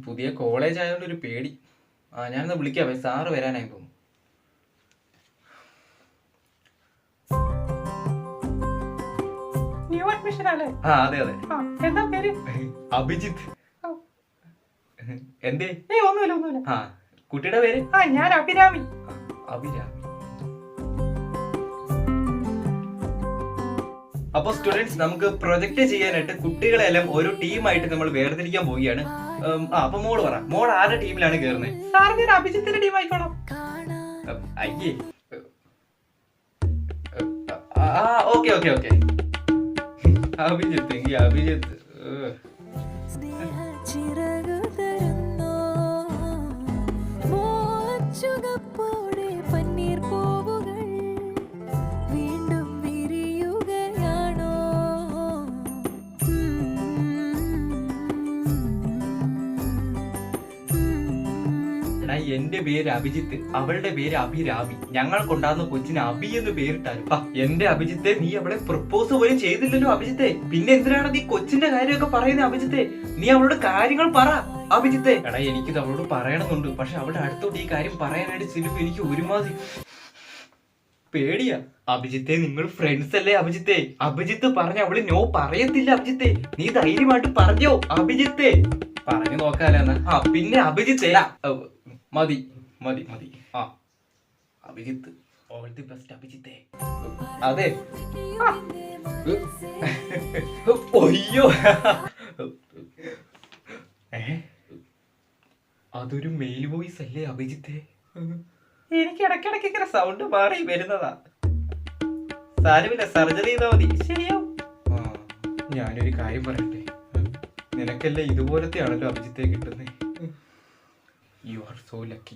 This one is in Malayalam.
പുതിയ കോളേജ് ആയതുകൊണ്ട് ഒരു പേടി. ഞാനൊന്ന് വിളിക്കാവേ, സാറ് വരാനായി തോന്നുന്നു. ന്യൂ അഡ്മിഷൻ അല്ലേ? അതെ അതെ. എന്താ പേര്? അഭിജിത്ത്. എന്തേ? ഒന്നുമില്ല. കുട്ടിയുടെ പേര്? ഞാൻ അഭിരാമി. അഭിരാമി. അപ്പൊ സ്റ്റുഡൻസ്, നമുക്ക് പ്രൊജക്ട് ചെയ്യാനായിട്ട് കുട്ടികളെ എല്ലാം ഓരോ ടീമായിട്ട് നമ്മൾ വേർതിരിക്കാൻ പോവുകയാണ്. അപ്പൊ മോള് പറ, മോൾ ആരുടെ ടീമിലാണ് കയറുന്നത്? സാറിന് അഭിജിത്തിന്റെ ടീം ആയിക്കോളാം. അയ്യേ, ഓക്കെ ഓക്കെ ഓക്കെ. അഭിജിത്ത് എങ്കിൽ അഭിജിത്ത്. എന്റെ പേര് അഭിജിത്ത്, അവളുടെ പേര് അഭിരാമി. ഞങ്ങൾ കൊണ്ടാകുന്ന കൊച്ചിന് അഭി എന്ന് പേരിട്ടാലും. എന്റെ അഭിജിത്തെ, നീ അവളെ പ്രപ്പോസ് പോലും ചെയ്തില്ലല്ലോ അഭിജിത്തെ. പിന്നെ എന്തിനാണ് നീ കൊച്ചിന്റെ കാര്യമൊക്കെ പറയുന്നത് അഭിജിത്തെ? നീ അവളോട് കാര്യങ്ങൾ പറ അഭിജിത്തെ. എടാ, എനിക്കിത് അവളോട് പറയണമെന്നുണ്ട്, പക്ഷെ അവളുടെ അടുത്തോട്ട് ഈ കാര്യം പറയാനായിട്ട് ചെല്ലുമ്പോ എനിക്ക് ഒരുമാതിരി പേടിയാ. അഭിജിത്തെ, നിങ്ങൾ ഫ്രണ്ട്സ് അല്ലേ അഭിജിത്തെ? അഭിജിത്ത് പറഞ്ഞ അവള് നോ പറയത്തില്ല അഭിജിത്തെ. നീ ധൈര്യമായിട്ട് പറഞ്ഞോ അഭിജിത്തെ. പറഞ്ഞു നോക്കാലെന്നാ. പിന്നെ അഭിജിത്തെ, മതി മതി മതി. അഭിജിത്ത്, ഓൾ ദി ബെസ്റ്റ് അഭിജിത്തെ. അതെ. ഒയ്യോ, അതൊരു മെയിൽ വോയിസ് അല്ലേ അഭിജിത്തെ? എനിക്ക് ഇടയ്ക്കിടയ്ക്ക് ഇങ്ങനെ സൗണ്ട് മാറി വരുന്നതാ. സാരമില്ല, സർജറി ചെയ്താ മതി, ശരിയാവും. ഞാനൊരു കാര്യം പറയട്ടെ, നിനക്കല്ലേ ഇതുപോലത്തെ ആണല്ലോ അഭിജിത്തെ കിട്ടുന്നത്. You are so lucky.